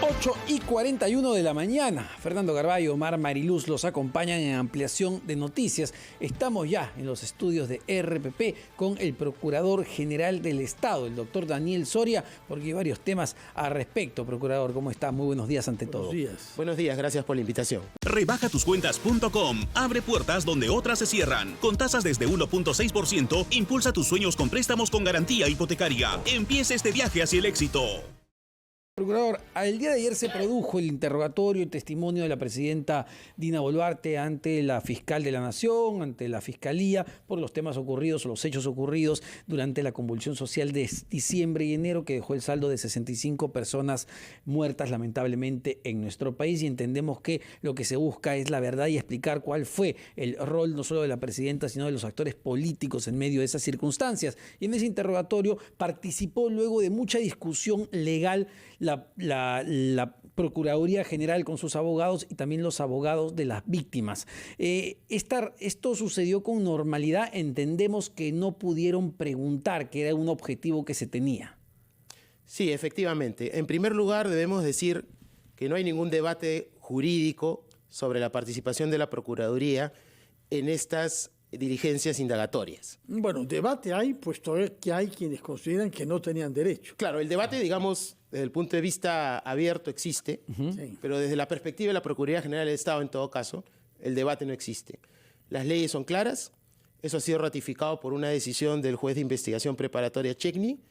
8:41 de la mañana. Fernando Carballo, Omar Mariluz los acompañan en ampliación de noticias. Estamos ya en los estudios de RPP con el Procurador General del Estado, el doctor Daniel Soria, porque hay varios temas al respecto. Procurador, ¿cómo está? Muy buenos días ante todo. Buenos días. Buenos días, gracias por la invitación. Rebajatucuentas.com abre puertas donde otras se cierran. Con tasas desde 1.6%, impulsa tus sueños con préstamos con garantía hipotecaria. Empieza este viaje hacia el éxito. Procurador, el día de ayer se produjo el interrogatorio y testimonio de la presidenta Dina Boluarte ante la fiscal de la Nación, ante la Fiscalía, por los temas ocurridos o los hechos ocurridos durante la convulsión social de diciembre y enero, que dejó el saldo de 65 personas muertas lamentablemente en nuestro país, y entendemos que lo que se busca es la verdad y explicar cuál fue el rol no solo de la presidenta, sino de los actores políticos en medio de esas circunstancias. Y en ese interrogatorio participó, luego de mucha discusión legal, la Procuraduría General con sus abogados y también los abogados de las víctimas. Esto sucedió con normalidad. Entendemos que no pudieron preguntar, que era un objetivo que se tenía. Sí, efectivamente. En primer lugar, debemos decir que no hay ningún debate jurídico sobre la participación de la Procuraduría en estas diligencias indagatorias. Bueno, debate hay, puesto que hay quienes consideran que no tenían derecho. Claro, el debate, digamos, desde el punto de vista abierto existe, Sí. pero desde la perspectiva de la Procuraduría General del Estado, en todo caso, el debate no existe. Las leyes son claras, eso ha sido ratificado por una decisión del juez de investigación preparatoria Checny,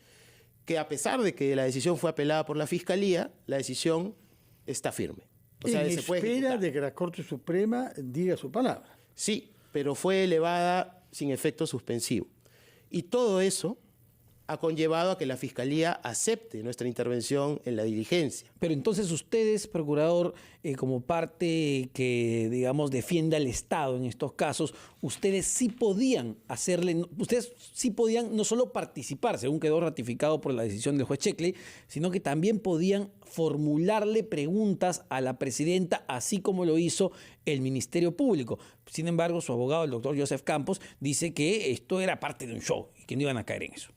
que a pesar de que la decisión fue apelada por la Fiscalía, la decisión está firme. O sea, en se puede espera ejecutar. de que la Corte Suprema diga su palabra. Sí, pero fue elevada sin efecto suspensivo. Y todo eso ha conllevado a que la Fiscalía acepte nuestra intervención en la diligencia. Pero entonces ustedes, procurador, como parte que, digamos, defiende al Estado en estos casos, ustedes sí podían no solo participar, según quedó ratificado por la decisión del juez Checkley, sino que también podían formularle preguntas a la presidenta, así como lo hizo el Ministerio Público. Sin embargo, su abogado, el doctor Joseph Campos, dice que esto era parte de un show y que no iban a caer en eso.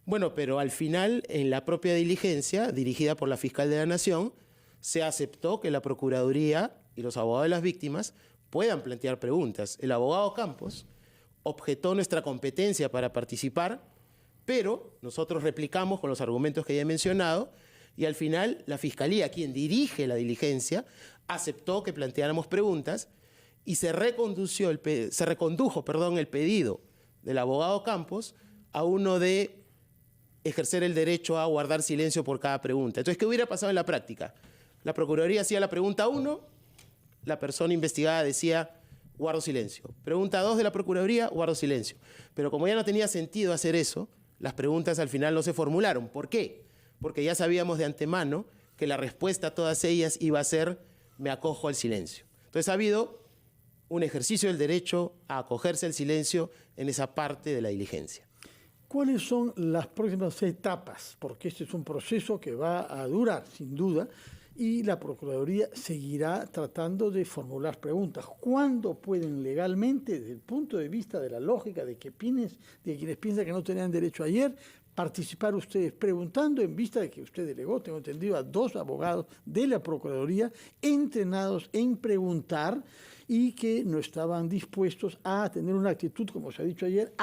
Bueno, pero al final, en la propia diligencia, dirigida por la Fiscal de la Nación, se aceptó que la Procuraduría y los abogados de las víctimas puedan plantear preguntas. El abogado Campos objetó nuestra competencia para participar, pero nosotros replicamos con los argumentos que ya he mencionado, y al final la Fiscalía, quien dirige la diligencia, aceptó que planteáramos preguntas y se recondujo el pedido del abogado Campos a uno de ejercer el derecho a guardar silencio por cada pregunta. Entonces, ¿qué hubiera pasado en la práctica? La Procuraduría hacía la pregunta 1, la persona investigada decía, guardo silencio. Pregunta 2 de la Procuraduría, guardo silencio. Pero como ya no tenía sentido hacer eso, las preguntas al final no se formularon. ¿Por qué? Porque ya sabíamos de antemano que la respuesta a todas ellas iba a ser, me acojo al silencio. Entonces, ha habido un ejercicio del derecho a acogerse al silencio en esa parte de la diligencia. ¿Cuáles son las próximas etapas? Porque este es un proceso que va a durar, sin duda, y la Procuraduría seguirá tratando de formular preguntas. ¿Cuándo pueden legalmente, desde el punto de vista de la lógica de quienes piensan que no tenían derecho ayer, participar ustedes preguntando, en vista de que usted delegó, tengo entendido, a 2 abogados de la Procuraduría entrenados en preguntar y que no estaban dispuestos a tener una actitud, como se ha dicho ayer,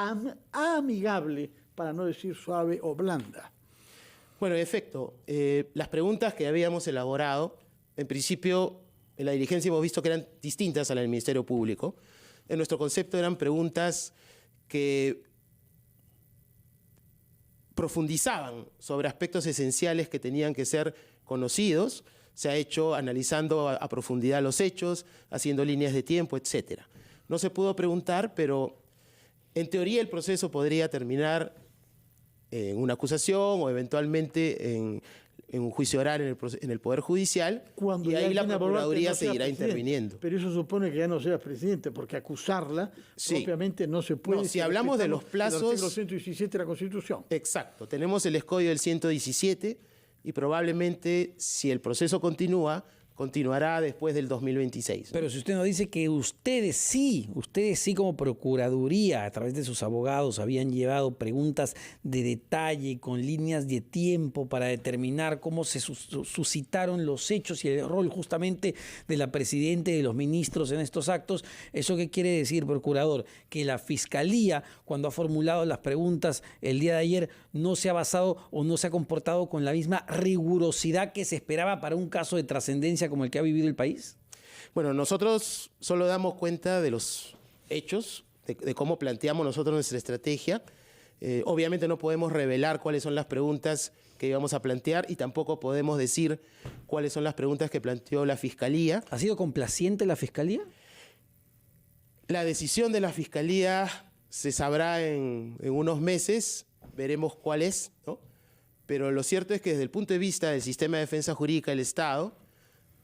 amigable, para no decir suave o blanda? Bueno, en efecto, las preguntas que habíamos elaborado, en principio, en la diligencia hemos visto que eran distintas a las del Ministerio Público. En nuestro concepto eran preguntas que profundizaban sobre aspectos esenciales que tenían que ser conocidos. Se ha hecho analizando a profundidad los hechos, haciendo líneas de tiempo, etc. No se pudo preguntar, pero en teoría el proceso podría terminar en una acusación o eventualmente en un juicio oral en el Poder Judicial, Cuando y ahí la Dina Boluarte Procuraduría no sea seguirá presidente. interviniendo. Pero eso supone que ya no sea presidente, porque acusarla Sí. propiamente no se puede. No, si hablamos de los plazos- El artículo 117 de la Constitución. Exacto, tenemos el escollo del 117 y probablemente si el proceso continúa continuará después del 2026. Pero si usted nos dice que ustedes sí como Procuraduría, a través de sus abogados, habían llevado preguntas de detalle, con líneas de tiempo para determinar cómo se suscitaron los hechos y el rol justamente de la Presidenta y de los ministros en estos actos, ¿eso qué quiere decir, Procurador? Que la Fiscalía, cuando ha formulado las preguntas el día de ayer, no se ha basado o no se ha comportado con la misma rigurosidad que se esperaba para un caso de trascendencia como el que ha vivido el país? Bueno, nosotros solo damos cuenta de los hechos, de cómo planteamos nosotros nuestra estrategia. Obviamente no podemos revelar cuáles son las preguntas que íbamos a plantear y tampoco podemos decir cuáles son las preguntas que planteó la Fiscalía. ¿Ha sido complaciente la Fiscalía? La decisión de la Fiscalía se sabrá en unos meses, veremos cuál es, ¿no? Pero lo cierto es que desde el punto de vista del sistema de defensa jurídica del Estado,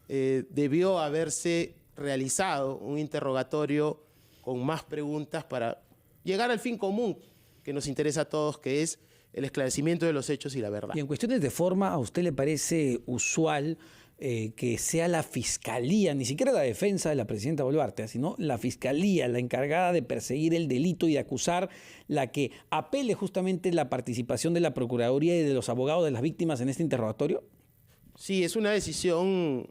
debió haberse realizado un interrogatorio con más preguntas para llegar al fin común que nos interesa a todos, que es el esclarecimiento de los hechos y la verdad. Y en cuestiones de forma, ¿a usted le parece usual que sea la Fiscalía, ni siquiera la defensa de la Presidenta Boluarte, sino la Fiscalía, la encargada de perseguir el delito y de acusar, la que apele justamente la participación de la Procuraduría y de los abogados de las víctimas en este interrogatorio? Sí, es una decisión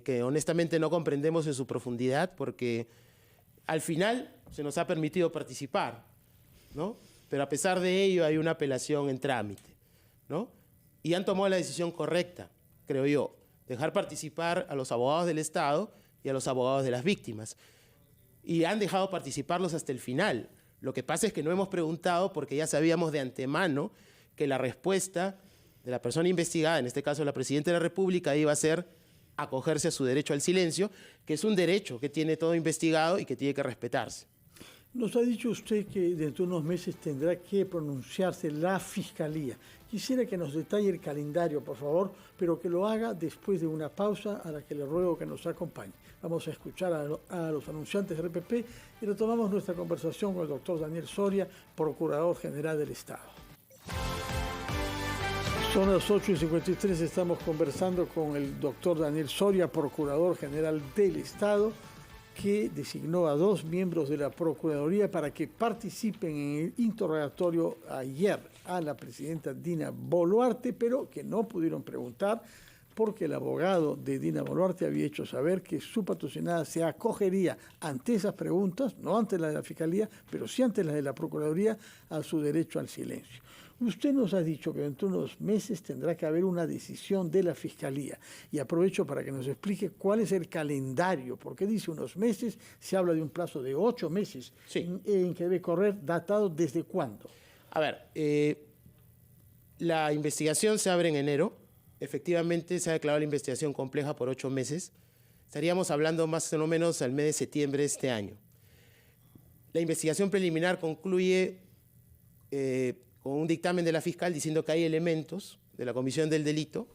que honestamente no comprendemos en su profundidad, porque al final se nos ha permitido participar, ¿no? Pero a pesar de ello hay una apelación en trámite, ¿no? Y han tomado la decisión correcta, creo yo, dejar participar a los abogados del Estado y a los abogados de las víctimas. Y han dejado participarlos hasta el final. Lo que pasa es que no hemos preguntado porque ya sabíamos de antemano que la respuesta de la persona investigada, en este caso la Presidenta de la República, iba a ser acogerse a su derecho al silencio, que es un derecho que tiene todo investigado y que tiene que respetarse. Nos ha dicho usted que dentro de unos meses tendrá que pronunciarse la Fiscalía. Quisiera que nos detalle el calendario, por favor, pero que lo haga después de una pausa a la que le ruego que nos acompañe. Vamos a escuchar a los anunciantes del RPP y retomamos nuestra conversación con el doctor Daniel Soria, Procurador General del Estado. Son las 8:53, estamos conversando con el doctor Daniel Soria, Procurador General del Estado, que designó a 2 miembros de la Procuraduría para que participen en el interrogatorio ayer a la Presidenta Dina Boluarte, pero que no pudieron preguntar porque el abogado de Dina Boluarte había hecho saber que su patrocinada se acogería ante esas preguntas, no ante las de la Fiscalía, pero sí ante las de la Procuraduría, a su derecho al silencio. Usted nos ha dicho que dentro de unos meses tendrá que haber una decisión de la Fiscalía. Y aprovecho para que nos explique cuál es el calendario. Porque dice unos meses, se habla de un plazo de 8 meses sí, en que debe correr, datado desde cuándo. A ver, la investigación se abre en enero. Efectivamente, se ha declarado la investigación compleja por 8 meses. Estaríamos hablando más o menos al mes de septiembre de este año. La investigación preliminar concluye con un dictamen de la fiscal diciendo que hay elementos de la comisión del delito,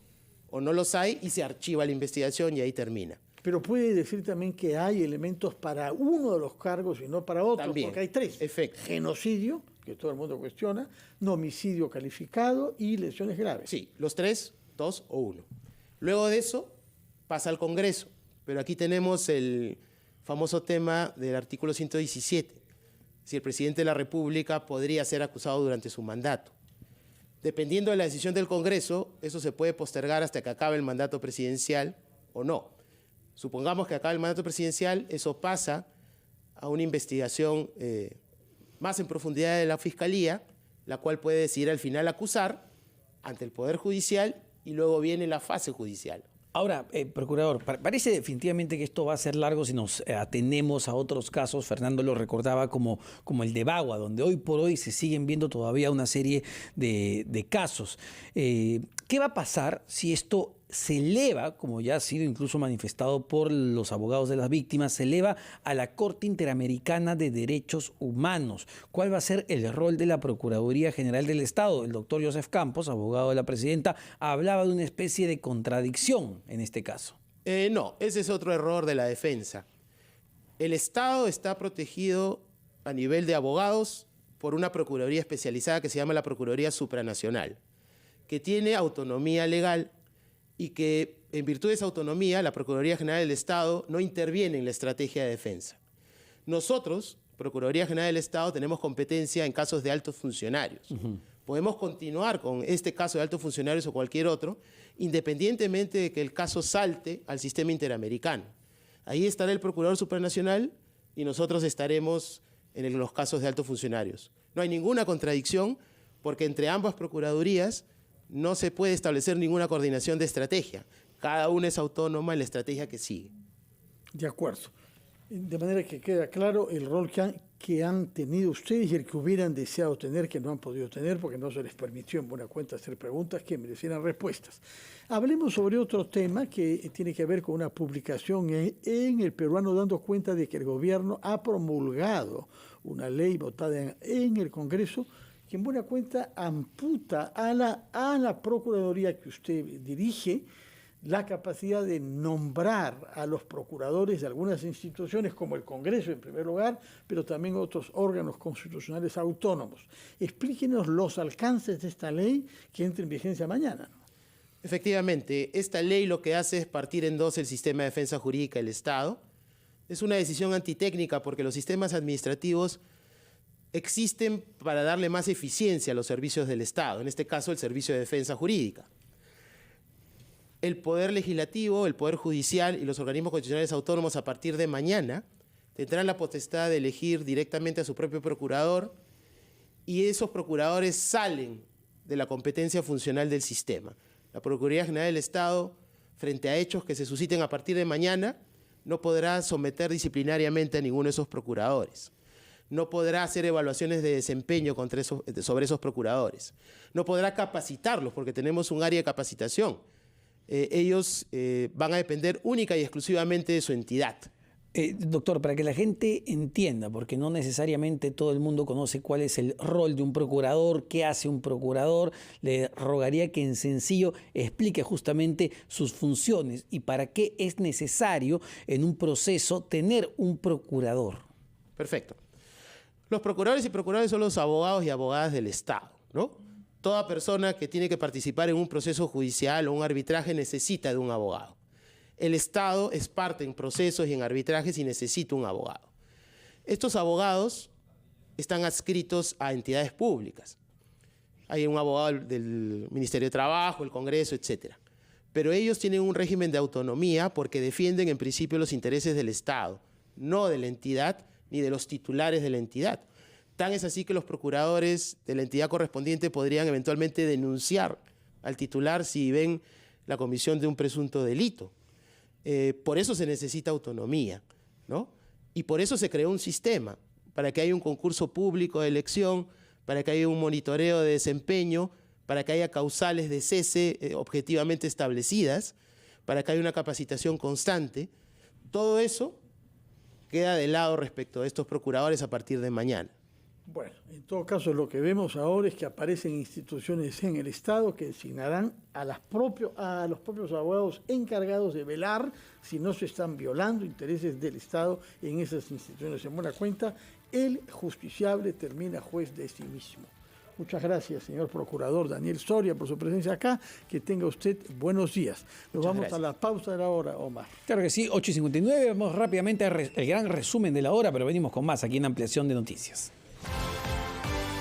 o no los hay, y se archiva la investigación y ahí termina. Pero puede decir también que hay elementos para uno de los cargos y no para otro, También, porque hay 3. efecto. Genocidio, que todo el mundo cuestiona, homicidio calificado y lesiones graves. Sí, los 3, 2 o 1. Luego de eso pasa al Congreso, pero aquí tenemos el famoso tema del artículo 117. Si el presidente de la República podría ser acusado durante su mandato. Dependiendo de la decisión del Congreso, eso se puede postergar hasta que acabe el mandato presidencial o no. Supongamos que acabe el mandato presidencial, eso pasa a una investigación más en profundidad de la Fiscalía, la cual puede decidir al final acusar ante el Poder Judicial y luego viene la fase judicial. Ahora, Procurador, parece definitivamente que esto va a ser largo si nos atenemos a otros casos. Fernando lo recordaba como el de Bagua, donde hoy por hoy se siguen viendo todavía una serie de casos. ¿Qué va a pasar si esto se eleva, como ya ha sido incluso manifestado por los abogados de las víctimas, se eleva a la Corte Interamericana de Derechos Humanos? ¿Cuál va a ser el rol de la Procuraduría General del Estado? El doctor Joseph Campos, abogado de la Presidenta, hablaba de una especie de contradicción en este caso. No, ese es otro error de la defensa. El Estado está protegido a nivel de abogados por una Procuraduría especializada que se llama la Procuraduría Supranacional, que tiene autonomía legal y que en virtud de esa autonomía la Procuraduría General del Estado no interviene en la estrategia de defensa. Nosotros, Procuraduría General del Estado, tenemos competencia en casos de altos funcionarios. Podemos continuar con este caso de altos funcionarios o cualquier otro, independientemente de que el caso salte al sistema interamericano. Ahí estará el Procurador Supranacional y nosotros estaremos en los casos de altos funcionarios. No hay ninguna contradicción porque entre ambas procuradurías no se puede establecer ninguna coordinación de estrategia. Cada una es autónoma en la estrategia que sigue. De acuerdo. De manera que queda claro el rol que han tenido ustedes y el que hubieran deseado tener, que no han podido tener porque no se les permitió en buena cuenta hacer preguntas que merecieran respuestas. Hablemos sobre otro tema que tiene que ver con una publicación en El Peruano, dando cuenta de que el gobierno ha promulgado una ley votada en el Congreso que en buena cuenta amputa a la Procuraduría que usted dirige la capacidad de nombrar a los procuradores de algunas instituciones, como el Congreso en primer lugar, pero también otros órganos constitucionales autónomos. Explíquenos los alcances de esta ley que entra en vigencia mañana. Efectivamente, esta ley lo que hace es partir en dos el sistema de defensa jurídica del Estado. Es una decisión antitécnica porque los sistemas administrativos existen para darle más eficiencia a los servicios del Estado, en este caso el Servicio de Defensa Jurídica. El Poder Legislativo, el Poder Judicial y los organismos constitucionales autónomos a partir de mañana tendrán la potestad de elegir directamente a su propio procurador y esos procuradores salen de la competencia funcional del sistema. La Procuraduría General del Estado, frente a hechos que se susciten a partir de mañana, no podrá someter disciplinariamente a ninguno de esos procuradores. No podrá hacer evaluaciones de desempeño sobre esos procuradores. No podrá capacitarlos porque tenemos un área de capacitación. Ellos van a depender única y exclusivamente de su entidad. Doctor, para que la gente entienda, porque no necesariamente todo el mundo conoce cuál es el rol de un procurador, qué hace un procurador, le rogaría que en sencillo explique justamente sus funciones y para qué es necesario en un proceso tener un procurador. Perfecto. Los procuradores y procuradores son los abogados y abogadas del Estado, ¿no? Toda persona que tiene que participar en un proceso judicial o un arbitraje necesita de un abogado. El Estado es parte en procesos y en arbitrajes y necesita un abogado. Estos abogados están adscritos a entidades públicas. Hay un abogado del Ministerio de Trabajo, el Congreso, etc. Pero ellos tienen un régimen de autonomía porque defienden en principio los intereses del Estado, no de la entidad ni de los titulares de la entidad. Tan es así que los procuradores de la entidad correspondiente podrían eventualmente denunciar al titular si ven la comisión de un presunto delito. Por eso se necesita autonomía, ¿no? Y por eso se creó un sistema, para que haya un concurso público de elección, para que haya un monitoreo de desempeño, para que haya causales de cese objetivamente establecidas, para que haya una capacitación constante. Todo eso queda de lado respecto a estos procuradores a partir de mañana. Bueno, en todo caso lo que vemos ahora es que aparecen instituciones en el Estado que designarán a los propios abogados encargados de velar si no se están violando intereses del Estado en esas instituciones. En buena cuenta, el justiciable termina juez de sí mismo. Muchas gracias, señor Procurador Daniel Soria, por su presencia acá. Que tenga usted buenos días. Nos vamos a la pausa de la hora, Omar. Claro que sí, 8:59. Vamos rápidamente al gran resumen de la hora, pero venimos con más aquí en Ampliación de Noticias.